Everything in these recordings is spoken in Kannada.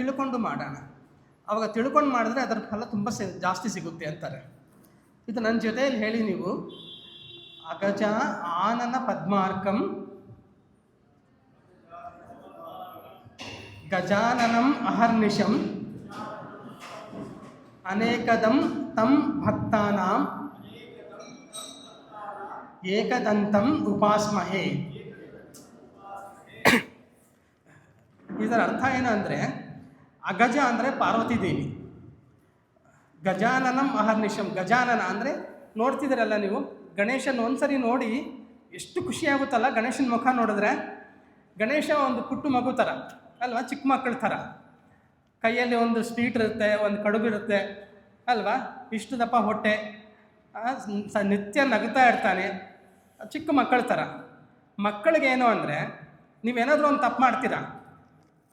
ತಿಳ್ಕೊಂಡು ಮಾಡೋಣ. ಅವಾಗ ತಿಳ್ಕೊಂಡು ಮಾಡಿದ್ರೆ ಅದರ ಫಲ ತುಂಬ ಜಾಸ್ತಿ ಸಿಗುತ್ತೆ ಅಂತಾರೆ. ಇದು ನನ್ನ ಜೊತೆಯಲ್ಲಿ ಹೇಳಿ ನೀವು. ಅಗಜ ಆನನ ಪದ್ಮಾರ್ಕಂ ಗಜಾನನಂ ಅಹರ್ನಿಶಂ ಅನೇಕದಂ ತಂ ಭಕ್ತಾನಾಂ ಏಕದಂತಂ ಉಪಾಸ್ಮಹೇ. ಇದರ ಅರ್ಥ ಏನು ಅಂದರೆ, ಅಗಜ ಅಂದರೆ ಪಾರ್ವತಿ ದೇವಿ, ಗಜಾನನಂ ಅಹರ್ನಿಶಂ. ಗಜಾನನ ಅಂದರೆ ನೋಡ್ತಿದ್ದೀರಲ್ಲ ನೀವು, ಗಣೇಶನ ಒಂದ್ಸರಿ ನೋಡಿ ಎಷ್ಟು ಖುಷಿಯಾಗುತ್ತಲ್ಲ ಗಣೇಶನ ಮುಖ ನೋಡಿದ್ರೆ. ಗಣೇಶ ಒಂದು ಪುಟ್ಟು ಮಗು ಥರ ಅಲ್ವಾ, ಚಿಕ್ಕ ಮಕ್ಕಳ ಥರ. ಕೈಯಲ್ಲಿ ಒಂದು ಸ್ವೀಟ್ ಇರುತ್ತೆ, ಒಂದು ಕಡುಬು ಇರುತ್ತೆ ಅಲ್ವಾ, ಇಷ್ಟು ದಪ್ಪ ಹೊಟ್ಟೆ, ನಿತ್ಯ ನಗ್ತಾ ಇರ್ತಾನೆ, ಚಿಕ್ಕ ಮಕ್ಕಳ ಥರ. ಮಕ್ಕಳಿಗೇನು ಅಂದರೆ, ನೀವೇನಾದರೂ ಒಂದು ತಪ್ಪು ಮಾಡ್ತೀರಾ,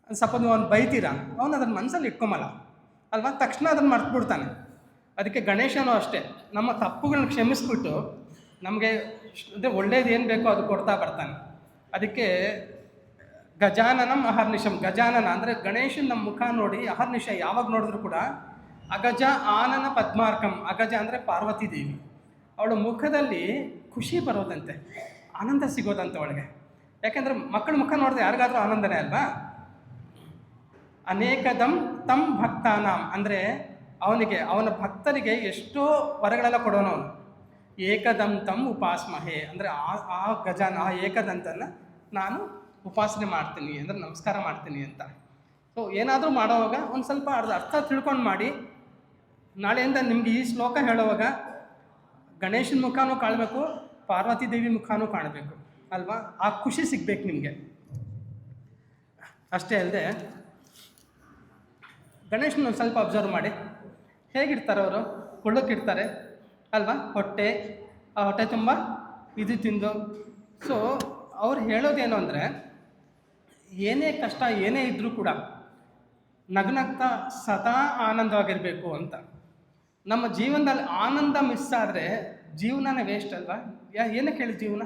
ಸ್ವಲ್ಪ ನೀವು ಒಂದು ಬೈತೀರಾ, ಅವನು ಅದನ್ನು ಮನಸ್ಸಲ್ಲಿ ಇಟ್ಕೊಂಬಲ್ಲ ಅಲ್ವಾ, ತಕ್ಷಣ ಅದನ್ನು ಮರ್ತ್ಬಿಡ್ತಾನೆ. ಅದಕ್ಕೆ ಗಣೇಶನೂ ಅಷ್ಟೇ, ನಮ್ಮ ತಪ್ಪುಗಳನ್ನ ಕ್ಷಮಿಸ್ಬಿಟ್ಟು ನಮಗೆ ಅದೇ ಒಳ್ಳೇದು ಏನು ಬೇಕೋ ಅದು ಕೊಡ್ತಾ ಬರ್ತಾನೆ. ಅದಕ್ಕೆ ಗಜಾನನಂ ಅಹರ್ನಿಶಂ. ಗಜಾನನ ಅಂದರೆ ಗಣೇಶನ ನಮ್ಮ ಮುಖ ನೋಡಿ, ಅಹರ್ನಿಶ ಯಾವಾಗ ನೋಡಿದ್ರು ಕೂಡ ಅಗಜ ಆನನ ಪದ್ಮಾರ್ಕಂ. ಅಗಜ ಅಂದರೆ ಪಾರ್ವತಿ ದೇವಿ, ಅವಳ ಮುಖದಲ್ಲಿ ಖುಷಿ ಬರೋದಂತೆ, ಆನಂದ ಸಿಗೋದಂತೆ ಒಳಗೆ. ಯಾಕೆಂದರೆ ಮಕ್ಕಳ ಮುಖ ನೋಡಿದ್ರೆ ಯಾರಿಗಾದ್ರೂ ಆನಂದನೇ ಅಲ್ವಾ. ಅನೇಕದಂ ತಂ ಭಕ್ತಾನಾಂ ಅಂದರೆ ಅವನಿಗೆ, ಅವನ ಭಕ್ತರಿಗೆ ಎಷ್ಟೋ ವರಗಳೆಲ್ಲ ಕೊಡೋನು ಅವನು. ಏಕದಂತಂ ಉಪಾಸ್ಮಹೇ ಅಂದರೆ ಆ ಗಜಾನ, ಆ ಏಕದಂತನ ನಾನು ಉಪಾಸನೆ ಮಾಡ್ತೀನಿ ಅಂದರೆ ನಮಸ್ಕಾರ ಮಾಡ್ತೀನಿ ಅಂತ. ಸೊ ಏನಾದರೂ ಮಾಡೋವಾಗ ಒಂದು ಸ್ವಲ್ಪ ಅರ್ಥ ತಿಳ್ಕೊಂಡು ಮಾಡಿ. ನಾಳೆಯಿಂದ ನಿಮಗೆ ಈ ಶ್ಲೋಕ ಹೇಳೋವಾಗ ಗಣೇಶನ ಮುಖನೂ ಕಾಣಬೇಕು, ಪಾರ್ವತಿ ದೇವಿ ಮುಖನೂ ಕಾಣಬೇಕು ಅಲ್ವಾ, ಆ ಖುಷಿ ಸಿಗ್ಬೇಕು ನಿಮಗೆ. ಅಷ್ಟೇ ಅಲ್ಲದೆ ಗಣೇಶನ ಒಂದು ಸ್ವಲ್ಪ ಅಬ್ಸರ್ವ್ ಮಾಡಿ, ಹೇಗಿರ್ತಾರೆ ಅವರು, ಕುಳ್ಳಕ್ಕಿರ್ತಾರೆ ಅಲ್ವಾ, ಹೊಟ್ಟೆ, ಆ ಹೊಟ್ಟೆ ತುಂಬ ಇದು ತಿಂದು. ಸೊ ಅವ್ರು ಹೇಳೋದೇನು ಅಂದರೆ, ಏನೇ ಕಷ್ಟ ಏನೇ ಇದ್ದರೂ ಕೂಡ ನಗ್ನಗ್ತಾ ಸದಾ ಆನಂದವಾಗಿರಬೇಕು ಅಂತ. ನಮ್ಮ ಜೀವನದಲ್ಲಿ ಆನಂದ ಮಿಸ್ ಆದರೆ ಜೀವನನೇ ವೇಸ್ಟ್ ಅಲ್ವಾ. ಏನಕ್ಕೆ ಹೇಳಿ, ಜೀವನ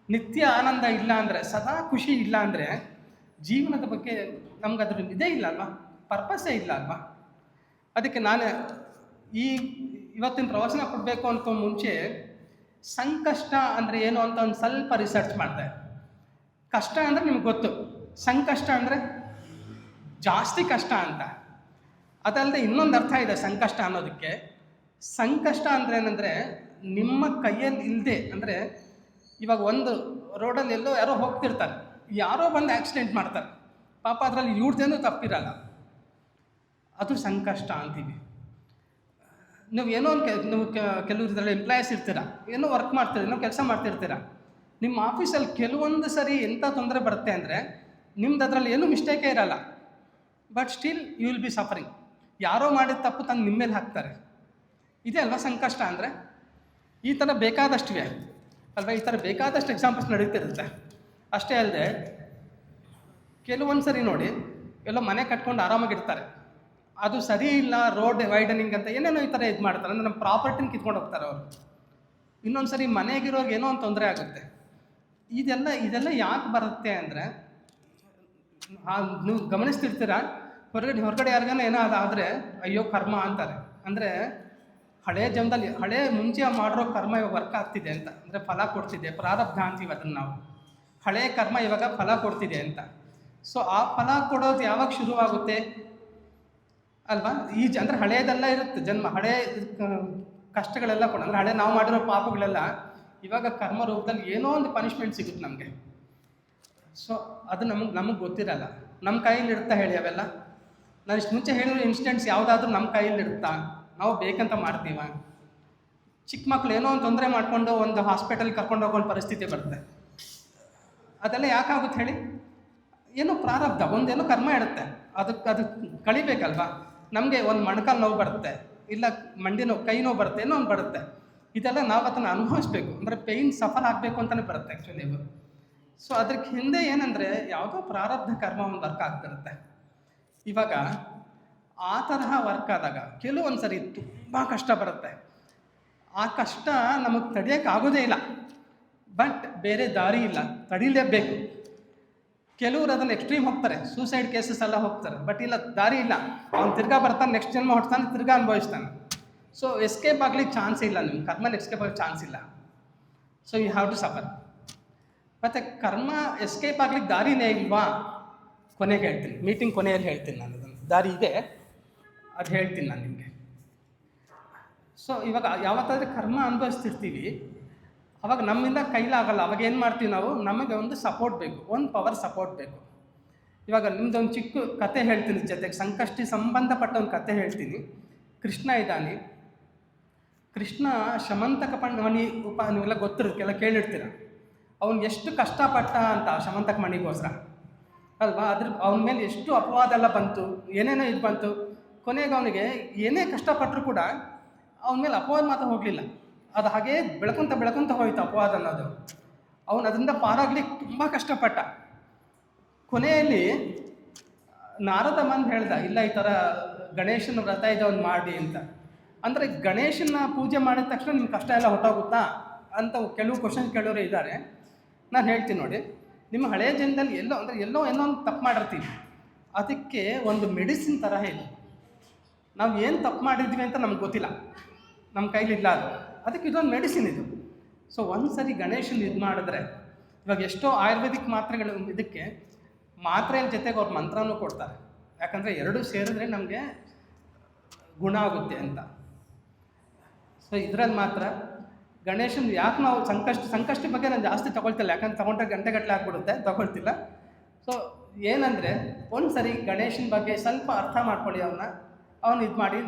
ನಿತ್ಯ ಆನಂದ ಇಲ್ಲ ಅಂದರೆ, ಸದಾ ಖುಷಿ ಇಲ್ಲ ಅಂದರೆ ಜೀವನದ ಬಗ್ಗೆ ನಮ್ಗೆ ಅದ್ರ ಇದೇ ಇಲ್ಲ ಅಲ್ವಾ, ಪರ್ಪಸ್ಸೇ ಇಲ್ಲ ಅಲ್ವಾ. ಅದಕ್ಕೆ ನಾನು ಇವತ್ತಿನ ಪ್ರವಚನ ಕೊಡಬೇಕು ಅಂತ ಮುಂಚೆ ಸಂಕಷ್ಟ ಅಂದರೆ ಏನು ಅಂತ ಒಂದು ಸ್ವಲ್ಪ ರಿಸರ್ಚ್ ಮಾಡಿದೆ. ಕಷ್ಟ ಅಂದರೆ ನಿಮ್ಗೆ ಗೊತ್ತು, ಸಂಕಷ್ಟ ಅಂದರೆ ಜಾಸ್ತಿ ಕಷ್ಟ ಅಂತ. ಅದಲ್ಲದೆ ಇನ್ನೊಂದು ಅರ್ಥ ಇದೆ ಸಂಕಷ್ಟ ಅನ್ನೋದಕ್ಕೆ. ಸಂಕಷ್ಟ ಅಂದರೆ ಏನಂದರೆ, ನಿಮ್ಮ ಕೈಯಲ್ಲಿ ಇಲ್ಲದೆ, ಅಂದರೆ ಇವಾಗ ಒಂದು ರೋಡಲ್ಲಿ ಎಲ್ಲೋ ಯಾರೋ ಹೋಗ್ತಿರ್ತಾರೆ, ಯಾರೋ ಬಂದು ಆಕ್ಸಿಡೆಂಟ್ ಮಾಡ್ತಾರೆ, ಪಾಪ ಅದರಲ್ಲಿ ಇವ್ರದ್ದೇನೂ ತಪ್ಪಿರಲ್ಲ, ಅದು ಸಂಕಷ್ಟ ಅಂತೀವಿ. ನೀವು ಏನೋ ಒಂದು ನೀವು ಕೆಲವ್ರು ಇದರಲ್ಲಿ ಎಂಪ್ಲಾಯೀಸ್ ಇರ್ತೀರ, ಏನೋ ವರ್ಕ್ ಮಾಡ್ತೀರ, ಏನೋ ಕೆಲಸ ಮಾಡ್ತಿರ್ತೀರ, ನಿಮ್ಮ ಆಫೀಸಲ್ಲಿ ಕೆಲವೊಂದು ಸರಿ ಎಂಥ ತೊಂದರೆ ಬರುತ್ತೆ ಅಂದರೆ ನಿಮ್ದು ಅದರಲ್ಲಿ ಏನೂ ಮಿಸ್ಟೇಕೇ ಇರಲ್ಲ, but still you will be suffering. ಯಾರೋ ಮಾಡಿದ ತಪ್ಪು ತಂದು ನಿಮ್ಮ ಮೇಲೆ ಹಾಕ್ತಾರೆ. ಇದೇ ಅಲ್ವಾ ಸಂಕಷ್ಟ ಅಂದರೆ. ಈ ಥರ ಬೇಕಾದಷ್ಟಿವೆ ಅಲ್ವಾ, ಈ ಥರ ಬೇಕಾದಷ್ಟು ಎಕ್ಸಾಂಪಲ್ಸ್ ನಡೀತಿರುತ್ತೆ. ಅಷ್ಟೇ ಅಲ್ಲದೆ ಕೆಲವೊಂದು ಸರಿ ನೋಡಿ, ಎಲ್ಲೋ ಮನೆ ಕಟ್ಕೊಂಡು ಆರಾಮಾಗಿರ್ತಾರೆ, ಅದು ಸರಿ ಇಲ್ಲ, ರೋಡ್ ವೈಡನಿಂಗ್ ಅಂತ ಏನೇನೋ ಈ ಥರ ಇದು ಮಾಡ್ತಾರೆ, ಅಂದರೆ ನಮ್ಮ ಪ್ರಾಪರ್ಟಿನ ಕಿತ್ಕೊಂಡು ಹೋಗ್ತಾರೆ ಅವರು. ಇನ್ನೊಂದು ಸರಿ ಮನೆಗಿರೋರ್ಗೆ ಏನೋ ಒಂದು ತೊಂದರೆ ಆಗುತ್ತೆ. ಇದೆಲ್ಲ ಯಾಕೆ ಬರುತ್ತೆ ಅಂದರೆ, ನೀವು ಗಮನಿಸ್ತಿರ್ತೀರ, ಹೊರಗಡೆ ಯಾರಿಗಾನ ಏನೋ ಅದಾದರೆ ಅಯ್ಯೋ ಕರ್ಮ ಅಂತಾರೆ. ಅಂದರೆ ಹಳೆ ಜನ್ಮದಲ್ಲಿ, ಮುಂಚೆ ಮಾಡಿರೋ ಕರ್ಮ ಇವಾಗ ವರ್ಕ್ ಆಗ್ತಿದೆ ಅಂತ, ಅಂದರೆ ಫಲ ಕೊಡ್ತಿದೆ, ಪ್ರಾರಬ್ಧ ಅಂತೀವಿ ಅದನ್ನು ನಾವು. ಹಳೆ ಕರ್ಮ ಇವಾಗ ಫಲ ಕೊಡ್ತಿದೆ ಅಂತ. ಸೊ ಆ ಫಲ ಕೊಡೋದು ಯಾವಾಗ ಶುರುವಾಗುತ್ತೆ ಅಲ್ವಾ, ಅಂದರೆ ಹಳೆಯದೆಲ್ಲ ಇರುತ್ತೆ ಜನ್ಮ, ಹಳೆ ಕಷ್ಟಗಳೆಲ್ಲ ಕೂಡ, ಅಂದರೆ ಹಳೆ ನಾವು ಮಾಡಿರೋ ಪಾಪಗಳೆಲ್ಲ ಇವಾಗ ಕರ್ಮ ರೂಪದಲ್ಲಿ ಏನೋ ಒಂದು ಪನಿಷ್ಮೆಂಟ್ ಸಿಗುತ್ತೆ ನಮಗೆ. ಸೊ ಅದು ನಮಗೆ ಗೊತ್ತಿರಲ್ಲ, ನಮ್ಮ ಕೈಯಲ್ಲಿ ಇರುತ್ತಾ ಹೇಳಿ ಅವೆಲ್ಲ. ನಾನು ಇಷ್ಟು ಮುಂಚೆ ಹೇಳಿರೋ ಇನ್ಸಿಡೆಂಟ್ಸ್ ಯಾವುದಾದ್ರೂ ನಮ್ಮ ಕೈಯಲ್ಲಿ ಇರುತ್ತಾ, ನಾವು ಬೇಕಂತ ಮಾಡ್ತೀವ. ಚಿಕ್ಕ ಮಕ್ಕಳು ಏನೋ ಒಂದು ತೊಂದರೆ ಮಾಡಿಕೊಂಡು ಒಂದು ಹಾಸ್ಪಿಟಲ್ಗೆ ಕರ್ಕೊಂಡು ಹೋಗೋ ಪರಿಸ್ಥಿತಿ ಬರುತ್ತೆ. ಅದೆಲ್ಲ ಯಾಕಾಗುತ್ತೆ ಹೇಳಿ, ಏನೋ ಪ್ರಾರಬ್ಧ, ಒಂದೇನೋ ಕರ್ಮ ಇರುತ್ತೆ, ಅದು ಕಳಿಬೇಕಲ್ವಾ. ನಮಗೆ ಒಂದು ಮೊಣಕಾಲು ನೋವು ಬರುತ್ತೆ, ಇಲ್ಲ ಮಂಡಿ ನೋವು, ಕೈ ನೋವು ಬರುತ್ತೆ, ಏನೋ ಒಂದು ಬರುತ್ತೆ. ಇದೆಲ್ಲ ನಾವು ಅದನ್ನು ಅನುಭವಿಸ್ಬೇಕು, ಅಂದರೆ ಪೇಯ್ನ್ ಸಫರ್ ಆಗಬೇಕು ಅಂತಲೇ ಬರುತ್ತೆ ಆ್ಯಕ್ಚುಲಿ ಇವು. ಸೊ ಅದಕ್ಕೆ ಹಿಂದೆ ಏನಂದರೆ ಯಾವುದೋ ಪ್ರಾರಬ್ಧ ಕರ್ಮ ಒಂದು ವರ್ಕ್ ಆಗ್ತಿರುತ್ತೆ. ಇವಾಗ ಆ ತರಹ ವರ್ಕ್ ಆದಾಗ ಕೆಲವೊಂದು ಸರಿ ತುಂಬ ಕಷ್ಟ ಬರುತ್ತೆ. ಆ ಕಷ್ಟ ನಮಗೆ ತಡೆಯೋಕ್ಕಾಗೋದೇ ಇಲ್ಲ, ಬಟ್ ಬೇರೆ ದಾರಿ ಇಲ್ಲ, ತಡೀಲೇಬೇಕು. ಕೆಲವರು ಅದನ್ನು ಎಕ್ಸ್ಟ್ರೀಮ್ ಹೋಗ್ತಾರೆ, ಸೂಸೈಡ್ ಕೇಸಸ್ ಎಲ್ಲ ಹೋಗ್ತಾರೆ. ಬಟ್ ಇಲ್ಲ, ದಾರಿ ಇಲ್ಲ. ಅವ್ನು ತಿರ್ಗಾ ಬರ್ತಾನೆ, ನೆಕ್ಸ್ಟ್ ಜನ್ಮ ಹೊಡ್ತಾನೆ, ತಿರ್ಗಾ ಅನುಭವಿಸ್ತಾನೆ. ಸೊ ಎಸ್ಕೇಪ್ ಆಗ್ಲಿಕ್ಕೆ ಚಾನ್ಸ್ ಇಲ್ಲ, ನಿಮ್ಮ ಕರ್ಮಲ್ಲಿ ಎಸ್ಕೇಪ್ ಆಗಲಿಕ್ಕೆ ಚಾನ್ಸ್ ಇಲ್ಲ. So you have to suffer. ಮತ್ತು ಕರ್ಮ ಎಸ್ಕೇಪ್ ಆಗ್ಲಿಕ್ಕೆ ದಾರಿನೇ ಇಲ್ವಾ? ಕೊನೆಗೆ ಹೇಳ್ತೀನಿ, ಮೀಟಿಂಗ್ ಕೊನೆಯಲ್ಲಿ ಹೇಳ್ತೀನಿ ನಾನು. ಅದನ್ನು ದಾರಿ ಇದೆ, ಅದು ಹೇಳ್ತೀನಿ ನಾನು ನಿಮಗೆ. ಸೊ ಇವಾಗ ಯಾವತ್ತಾದ್ರೂ ಕರ್ಮ ಅನುಭವಿಸ್ತಿರ್ತೀವಿ, ಅವಾಗ ನಮ್ಮಿಂದ ಕೈಲಾಗಲ್ಲ. ಅವಾಗ ಏನು ಮಾಡ್ತೀವಿ ನಾವು? ನಮಗೆ ಒಂದು ಸಪೋರ್ಟ್ ಬೇಕು, ಒಂದು ಪವರ್ ಸಪೋರ್ಟ್ ಬೇಕು. ಇವಾಗ ನಿಮ್ದೊಂದು ಚಿಕ್ಕ ಕತೆ ಹೇಳ್ತೀನಿ, ಜೊತೆಗೆ ಸಂಕಷ್ಟಿ ಸಂಬಂಧಪಟ್ಟ ಒಂದು ಕತೆ ಹೇಳ್ತೀನಿ. ಕೃಷ್ಣ ಇದ್ದಾನೆ. ಕೃಷ್ಣ ಶಮಂತಕ ಮಣಿ ನೀವೆಲ್ಲ ಗೊತ್ತಿರೋದಕ್ಕೆಲ್ಲ ಕೇಳಿರ್ತೀರ. ಅವ್ನು ಎಷ್ಟು ಕಷ್ಟಪಟ್ಟ ಅಂತ ಶಮಂತಕ ಮಣಿಗೋಸ್ಕರ ಅಲ್ವಾ? ಅವನ ಮೇಲೆ ಎಷ್ಟು ಅಪವಾದ ಎಲ್ಲ ಬಂತು, ಏನೇನೋ ಇದು ಬಂತು. ಕೊನೆಗೆ ಅವನಿಗೆ ಏನೇ ಕಷ್ಟಪಟ್ಟರು ಕೂಡ ಅವನ ಮೇಲೆ ಅಪವಾದ ಮಾತ್ರ ಹೋಗಲಿಲ್ಲ. ಅದು ಹಾಗೇ ಬೆಳ್ಕೊಂತ ಹೋಯ್ತು ಅಪವಾದ ಅನ್ನೋದು. ಅವನು ಅದರಿಂದ ಪಾರಾಗ್ಲಿಕ್ಕೆ ತುಂಬ ಕಷ್ಟಪಟ್ಟ. ಕೊನೆಯಲ್ಲಿ ನಾರದ ಬಂದು ಹೇಳ್ದ, ಇಲ್ಲ ಈ ಥರ ಗಣೇಶನ ವ್ರತ ಇದೆ ಅವ್ನು ಮಾಡಿ ಅಂತ. ಅಂದರೆ ಗಣೇಶನ ಪೂಜೆ ಮಾಡಿದ ತಕ್ಷಣ ನಿಮ್ಮ ಕಷ್ಟ ಎಲ್ಲ ಹೊಟ್ಟೋಗುತ್ತಾ ಅಂತ ಕೆಲವು ಕ್ವಶನ್ ಕೇಳೋರು ಇದ್ದಾರೆ. ನಾನು ಹೇಳ್ತೀನಿ ನೋಡಿ, ನಿಮ್ಮ ಹಳೆಯ ಜನ್ಮದಲ್ಲಿ ಎಲ್ಲೋ ಒಂದು ತಪ್ಪು ಮಾಡಿರ್ತೀವಿ. ಅದಕ್ಕೆ ಒಂದು ಮೆಡಿಸಿನ್ ತರಹ ಇದೆ. ನಾವು ಏನು ತಪ್ಪು ಮಾಡಿದ್ವಿ ಅಂತ ನಮ್ಗೆ ಗೊತ್ತಿಲ್ಲ, ನಮ್ಮ ಕೈಲಿಲ್ಲ ಅದು. ಅದಕ್ಕೆ ಇದೊಂದು ಮೆಡಿಸಿನ್ ಇದು. ಸೊ ಒಂದು ಸರಿ ಗಣೇಶನ ಇದು ಮಾಡಿದ್ರೆ, ಇವಾಗ ಎಷ್ಟೋ ಆಯುರ್ವೇದಿಕ್ ಮಾತ್ರೆಗಳು, ಇದಕ್ಕೆ ಮಾತ್ರೆಯ ಜೊತೆಗೆ ಅವ್ರ ಮಂತ್ರನೂ ಕೊಡ್ತಾರೆ. ಯಾಕಂದರೆ ಎರಡೂ ಸೇರಿದ್ರೆ ನಮಗೆ ಗುಣ ಆಗುತ್ತೆ ಅಂತ. ಸೊ ಇದರಲ್ಲಿ ಮಾತ್ರ ಗಣೇಶನ ಯಾಕೆ ನಾವು ಸಂಕಷ್ಟಿ ಬಗ್ಗೆ ನಾನು ಜಾಸ್ತಿ ತೊಗೊಳ್ತಿಲ್ಲ, ಯಾಕಂದ್ರೆ ತೊಗೊಂಡ್ರೆ ಗಂಟೆಗಟ್ಟಲೆ ಆಗ್ಬಿಡುತ್ತೆ, ತೊಗೊಳ್ತಿಲ್ಲ. ಸೊ ಏನಂದರೆ ಒಂದು ಸರಿ ಗಣೇಶನ ಬಗ್ಗೆ ಸ್ವಲ್ಪ ಅರ್ಥ ಮಾಡ್ಕೊಳ್ಳಿ. ಅವನು ಇದು ಮಾಡಿ,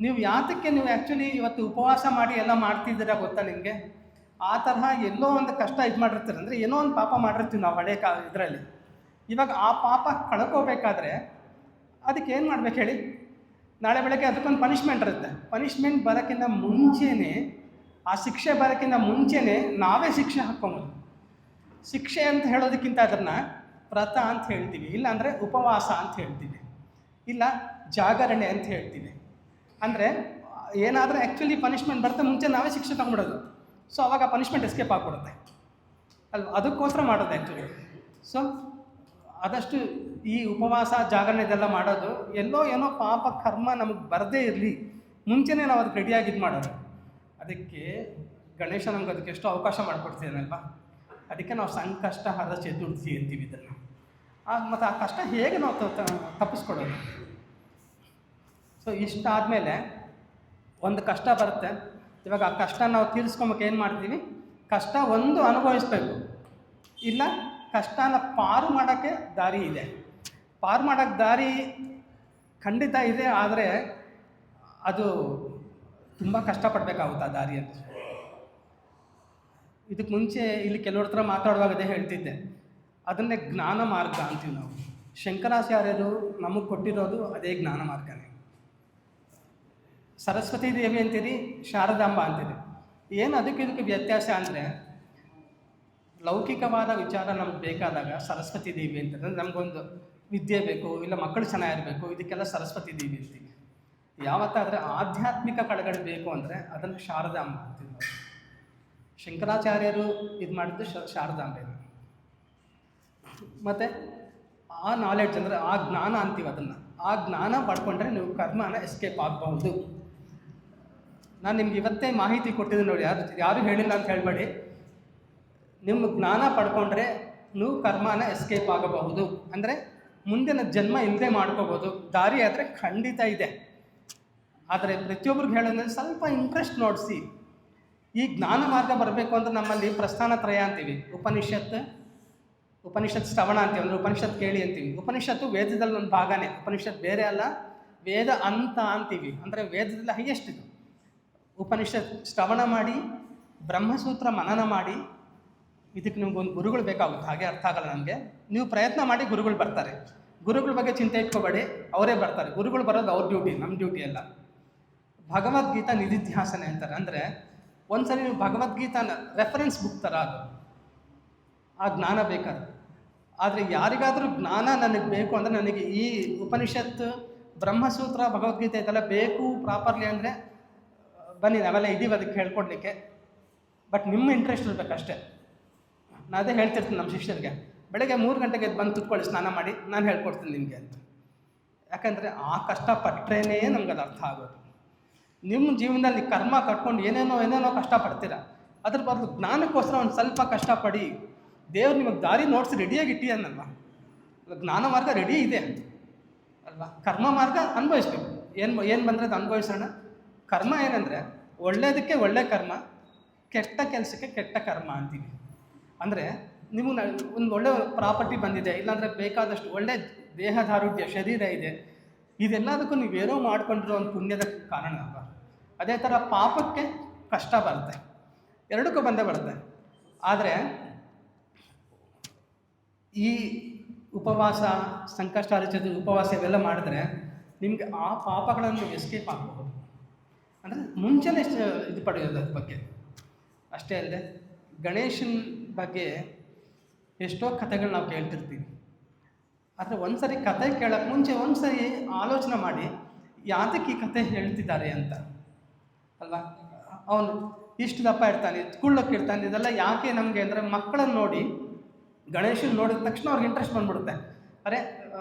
ನೀವು ಯಾತಕ್ಕೆ ನೀವು ಆ್ಯಕ್ಚುಲಿ ಇವತ್ತು ಉಪವಾಸ ಮಾಡಿ ಎಲ್ಲ ಮಾಡ್ತಿದ್ದೀರಾ ಗೊತ್ತಾ ನಿಮಗೆ? ಆ ತರಹ ಎಲ್ಲೋ ಒಂದು ಕಷ್ಟ ಇದು ಮಾಡಿರ್ತೀರ, ಅಂದರೆ ಏನೋ ಒಂದು ಪಾಪ ಮಾಡಿರ್ತೀವಿ ನಾವು ಹಳೆ ಇದರಲ್ಲಿ. ಇವಾಗ ಆ ಪಾಪ ಕಳ್ಕೋಬೇಕಾದ್ರೆ ಅದಕ್ಕೆ ಏನು ಮಾಡ್ಬೇಕು ಹೇಳಿ? ನಾಳೆ ಬೆಳಗ್ಗೆ ಅದಕ್ಕೊಂದು ಪನಿಷ್ಮೆಂಟ್ ಇರುತ್ತೆ. ಪನಿಷ್ಮೆಂಟ್ ಬರೋಕ್ಕಿಂತ ಮುಂಚೆನೇ, ಆ ಶಿಕ್ಷೆ ಬರೋಕ್ಕಿಂತ ಮುಂಚೆನೇ ನಾವೇ ಶಿಕ್ಷೆ ಹಾಕ್ಕೊಬೋದು. ಶಿಕ್ಷೆ ಅಂತ ಹೇಳೋದಕ್ಕಿಂತ ಅದನ್ನು ವ್ರತ ಅಂತ ಹೇಳ್ತೀವಿ, ಇಲ್ಲಾಂದರೆ ಉಪವಾಸ ಅಂತ ಹೇಳ್ತೀವಿ, ಇಲ್ಲ ಜಾಗರಣೆ ಅಂತ ಹೇಳ್ತೀವಿ. ಅಂದರೆ ಏನಾದರೂ ಆ್ಯಕ್ಚುಲಿ ಪನಿಷ್ಮೆಂಟ್ ಬರ್ತಾ ಮುಂಚೆ ನಾವೇ ಶಿಕ್ಷೆ ತಗೊಂಡ್ಬಿಡೋದು. ಸೊ ಅವಾಗ ಪನಿಷ್ಮೆಂಟ್ ಎಸ್ಕೇಪ್ ಆಗಿಬಿಡುತ್ತೆ ಅಲ್ವ? ಅದಕ್ಕೋಸ್ಕರ ಮಾಡೋದು ಆ್ಯಕ್ಚುಲಿ. ಸೊ ಆದಷ್ಟು ಈ ಉಪವಾಸ ಜಾಗರಣೆ ಇದೆಲ್ಲ ಮಾಡೋದು ಏನೋ ಪಾಪ ಕರ್ಮ ನಮಗೆ ಬರದೇ ಇರಲಿ ಮುಂಚೆನೇ ನಾವು ಅದಕ್ಕೆ ರೆಡಿಯಾಗಿ ಇದು ಮಾಡೋದು. ಅದಕ್ಕೆ ಗಣೇಶ ನಮ್ಗೆ ಅದಕ್ಕೆ ಎಷ್ಟು ಅವಕಾಶ ಮಾಡಿಕೊಡ್ತೀನಲ್ವ? ಅದಕ್ಕೆ ನಾವು ಸಂಕಷ್ಟ ಹರ ಚತುರ್ಥಿ ಅಂತೀವಿ ಇದನ್ನು. ಮತ್ತು ಆ ಕಷ್ಟ ಹೇಗೆ ನಾವು ತಪ್ಪಿಸ್ಕೊಡೋದು? ಸೊ ಇಷ್ಟಾದಮೇಲೆ ಒಂದು ಕಷ್ಟ ಬರುತ್ತೆ. ಇವಾಗ ಆ ಕಷ್ಟ ನಾವು ತೀರಿಸ್ಕೊಬೇಕು ಏನು ಮಾಡ್ತೀವಿ? ಕಷ್ಟ ಒಂದು ಅನುಭವಿಸ್ಬೇಕು, ಇಲ್ಲ ಕಷ್ಟನ ಪಾರು ಮಾಡೋಕ್ಕೆ ದಾರಿ ಇದೆ. ಪಾರು ಮಾಡೋಕ್ಕೆ ದಾರಿ ಖಂಡಿತ ಇದೆ, ಆದರೆ ಅದು ತುಂಬ ಕಷ್ಟಪಡಬೇಕಾಗುತ್ತೆ ಆ ದಾರಿಯನ್ನು. ಇದಕ್ಕೆ ಮುಂಚೆ ಇಲ್ಲಿ ಕೆಲವ್ರ ಹತ್ರ ಮಾತಾಡುವಾಗ ಅದೇ ಹೇಳ್ತಿದ್ದೆ, ಅದನ್ನೇ ಜ್ಞಾನ ಮಾರ್ಗ ಅಂತೀವಿ ನಾವು. ಶಂಕರಾಚಾರ್ಯರು ನಮಗೆ ಕೊಟ್ಟಿರೋದು ಅದೇ ಜ್ಞಾನ ಮಾರ್ಗನೇ. ಸರಸ್ವತಿ ದೇವಿ ಅಂತೀರಿ, ಶಾರದಾಂಬ ಅಂತೀರಿ. ಏನು ಇದಕ್ಕೆ ವ್ಯತ್ಯಾಸ ಅಂದರೆ, ಲೌಕಿಕವಾದ ವಿಚಾರ ನಮ್ಗೆ ಬೇಕಾದಾಗ ಸರಸ್ವತಿ ದೇವಿ ಅಂತಂದರೆ ನಮಗೊಂದು ವಿದ್ಯೆ ಬೇಕು, ಇಲ್ಲ ಮಕ್ಕಳು ಚೆನ್ನಾಗಿರಬೇಕು, ಇದಕ್ಕೆಲ್ಲ ಸರಸ್ವತಿ ದೇವಿ ಅಂತೀವಿ. ಯಾವತ್ತಾದರೆ ಆಧ್ಯಾತ್ಮಿಕ ಕಳಗಡೆ ಬೇಕು ಅಂದರೆ ಅದನ್ನು ಶಾರದಾಂಬ ಅಂತೀವಿ ನಾವು. ಶಂಕರಾಚಾರ್ಯರು ಇದು ಮಾಡಿದ್ದು ಶಾರದಾಂಬೆ. ಮತ್ತು ಆ ನಾಲೆಡ್ಜ್ ಅಂದರೆ ಆ ಜ್ಞಾನ ಅಂತೀವಿ, ಅದನ್ನು ಆ ಜ್ಞಾನ ಪಡ್ಕೊಂಡ್ರೆ ನೀವು ಕರ್ಮನ ಎಸ್ಕೇಪ್ ಆಗಬಹುದು. ನಾನು ನಿಮ್ಗೆ ಇವತ್ತೇ ಮಾಹಿತಿ ಕೊಟ್ಟಿದ್ದೀನಿ ನೋಡಿ, ಯಾರು ಹೇಳಿಲ್ಲ ಅಂತ ಹೇಳಬೇಡಿ. ನಿಮ್ಮ ಜ್ಞಾನ ಪಡ್ಕೊಂಡ್ರೆ ನೀವು ಕರ್ಮನ ಎಸ್ಕೇಪ್ ಆಗಬಹುದು, ಅಂದರೆ ಮುಂದಿನ ಜನ್ಮ ಇಲ್ಲದೆ ಮಾಡ್ಕೋಬೋದು. ದಾರಿ ಆದರೆ ಖಂಡಿತ ಇದೆ. ಆದರೆ ಪ್ರತಿಯೊಬ್ಬರಿಗೆ ಹೇಳೋದ್ರೆ ಸ್ವಲ್ಪ ಇಂಟ್ರೆಸ್ಟ್ ನೋಡಿಸಿ. ಈ ಜ್ಞಾನ ಮಾರ್ಗ ಬರಬೇಕು ಅಂದರೆ ನಮ್ಮಲ್ಲಿ ಪ್ರಸ್ಥಾನ ತ್ರಯ ಅಂತೀವಿ, ಉಪನಿಷತ್ ಶ್ರವಣ ಅಂತೀವಿ, ಅಂದರೆ ಉಪನಿಷತ್ ಕೇಳಿ ಅಂತೀವಿ. ಉಪನಿಷತ್ತು ವೇದದಲ್ಲಿ ಒಂದು ಭಾಗನೇ, ಉಪನಿಷತ್ ಬೇರೆ ಅಲ್ಲ, ವೇದ ಅಂತ ಅಂತೀವಿ. ಅಂದರೆ ವೇದದಲ್ಲಿ ಹೈಯೆಸ್ಟ್ ಇದು. ಉಪನಿಷತ್ ಶ್ರವಣ ಮಾಡಿ, ಬ್ರಹ್ಮಸೂತ್ರ ಮನನ ಮಾಡಿ. ಇದಕ್ಕೆ ನಿಮ್ಗೊಂದು ಗುರುಗಳು ಬೇಕಾಗುತ್ತೆ, ಹಾಗೆ ಅರ್ಥ ಆಗಲ್ಲ ನಮಗೆ. ನೀವು ಪ್ರಯತ್ನ ಮಾಡಿ, ಗುರುಗಳು ಬರ್ತಾರೆ. ಗುರುಗಳ ಬಗ್ಗೆ ಚಿಂತೆ ಇಟ್ಕೋಬೇಡಿ, ಅವರೇ ಬರ್ತಾರೆ. ಗುರುಗಳು ಬರೋದು ಅವ್ರ ಡ್ಯೂಟಿ, ನಮ್ಮ ಡ್ಯೂಟಿ ಅಲ್ಲ. ಭಗವದ್ಗೀತಾ ನಿಧಿಧ್ಯಾಸನೆ ಅಂತಾರೆ. ಅಂದರೆ ಒಂದು ಸರಿ ನೀವು ಭಗವದ್ಗೀತಾನ ರೆಫರೆನ್ಸ್ ಬುಕ್ ಥರ ಅದು, ಆ ಜ್ಞಾನ ಬೇಕಾದ್ರೆ. ಆದರೆ ಯಾರಿಗಾದರೂ ಜ್ಞಾನ ನನಗೆ ಬೇಕು ಅಂದರೆ, ನನಗೆ ಈ ಉಪನಿಷತ್ತು, ಬ್ರಹ್ಮಸೂತ್ರ, ಭಗವದ್ಗೀತೆ ಇದೆಲ್ಲ ಬೇಕು ಪ್ರಾಪರ್ಲಿ ಅಂದರೆ ಬನ್ನಿ, ನಾವೆಲ್ಲ ಇದ್ದೀವಿ ಅದಕ್ಕೆ ಹೇಳ್ಕೊಡ್ಲಿಕ್ಕೆ. ಬಟ್ ನಿಮ್ಮ ಇಂಟ್ರೆಸ್ಟ್ ಇರಬೇಕಷ್ಟೇ. ನಾನು ಅದೇ ಹೇಳ್ತಿರ್ತೀನಿ ನಮ್ಮ ಶಿಷ್ಯರಿಗೆ, ಬೆಳಗ್ಗೆ 3 ಗಂಟೆಗೆ ಎದ್ದು ಬಂದು ಕುತ್ಕೊಳ್ಳಿ, ಸ್ನಾನ ಮಾಡಿ, ನಾನು ಹೇಳ್ಕೊಡ್ತೀನಿ ನಿಮಗೆ ಅಂತ. ಯಾಕಂದರೆ ಆ ಕಷ್ಟಪಟ್ಟರೇ ನಮ್ಗೆ ಅದು ಅರ್ಥ ಆಗೋದು. ನಿಮ್ಮ ಜೀವನದಲ್ಲಿ ಕರ್ಮ ಕಟ್ಕೊಂಡು ಏನೇನೋ ಕಷ್ಟಪಡ್ತೀರ, ಅದ್ರ ಬದಲು ಜ್ಞಾನಕ್ಕೋಸ್ಕರ ಒಂದು ಸ್ವಲ್ಪ ಕಷ್ಟಪಡಿ. ದೇವ್ರು ನಿಮಗೆ ದಾರಿ ನೋಡಿಸಿ ರೆಡಿಯಾಗಿ ಇಟ್ಟಿಯನ್ನಲ್ವ. ಜ್ಞಾನ ಮಾರ್ಗ ರೆಡಿ ಇದೆ ಅಲ್ವಾ. ಕರ್ಮ ಮಾರ್ಗ ಅನುಭವಿಸ್ಬೇಕು, ಏನು ಬಂದರೆ ಅದು ಅನುಭವಿಸೋಣ. ಕರ್ಮ ಏನಂದರೆ ಒಳ್ಳೆಯದಕ್ಕೆ ಒಳ್ಳೆ ಕರ್ಮ, ಕೆಟ್ಟ ಕೆಲಸಕ್ಕೆ ಕೆಟ್ಟ ಕರ್ಮ ಅಂತೀವಿ. ಅಂದರೆ ನಿಮಗೆ ಒಂದು ಒಳ್ಳೆ ಪ್ರಾಪರ್ಟಿ ಬಂದಿದೆ, ಇಲ್ಲಾಂದರೆ ಬೇಕಾದಷ್ಟು ಒಳ್ಳೆ ದೇಹದಾರುಢ್ಯ ಶರೀರ ಇದೆ, ಇದೆಲ್ಲದಕ್ಕೂ ನೀವೇನೋ ಮಾಡಿಕೊಂಡಿರೋ ಒಂದು ಪುಣ್ಯದ ಕಾರಣ ಅಲ್ವಾ. ಅದೇ ಥರ ಪಾಪಕ್ಕೆ ಕಷ್ಟ ಬರುತ್ತೆ, ಎರಡಕ್ಕೂ ಬಂದೇ ಬರುತ್ತೆ. ಆದರೆ ಈ ಉಪವಾಸ, ಸಂಕಷ್ಟಾರ್ಜಿತ ಉಪವಾಸ ಇವೆಲ್ಲ ಮಾಡಿದ್ರೆ ನಿಮಗೆ ಆ ಪಾಪಗಳನ್ನು ಎಸ್ಕೇಪ್ ಆಗ್ಬೋದು. ಅಂದರೆ ಮುಂಚೆನೇ ಇದು ಪಡೆಯೋದು ಅದ್ರ ಬಗ್ಗೆ. ಅಷ್ಟೇ ಅಲ್ಲದೆ ಗಣೇಶನ ಬಗ್ಗೆ ಎಷ್ಟೋ ಕಥೆಗಳು ನಾವು ಕೇಳ್ತಿರ್ತೀವಿ. ಆದರೆ ಒಂದು ಸರಿ ಕತೆ ಕೇಳೋಕ್ಕೆ ಮುಂಚೆ ಒಂದು ಸರಿ ಆಲೋಚನೆ ಮಾಡಿ ಯಾತಕ್ಕೆ ಈ ಕತೆ ಹೇಳ್ತಿದ್ದಾರೆ ಅಂತ ಅಲ್ವಾ. ಅವನು ಇಷ್ಟು ದಪ್ಪ ಇರ್ತಾನೆ, ಕುಳ್ಳಕ್ಕೆ ಇರ್ತಾನೆ, ಇದೆಲ್ಲ ಯಾಕೆ ನಮಗೆ ಅಂದರೆ ಮಕ್ಕಳನ್ನು ನೋಡಿ ಗಣೇಶನ ನೋಡಿದ ತಕ್ಷಣ ಅವ್ರಿಗೆ ಇಂಟ್ರೆಸ್ಟ್ ಬಂದ್ಬಿಡುತ್ತೆ. ಅರೆ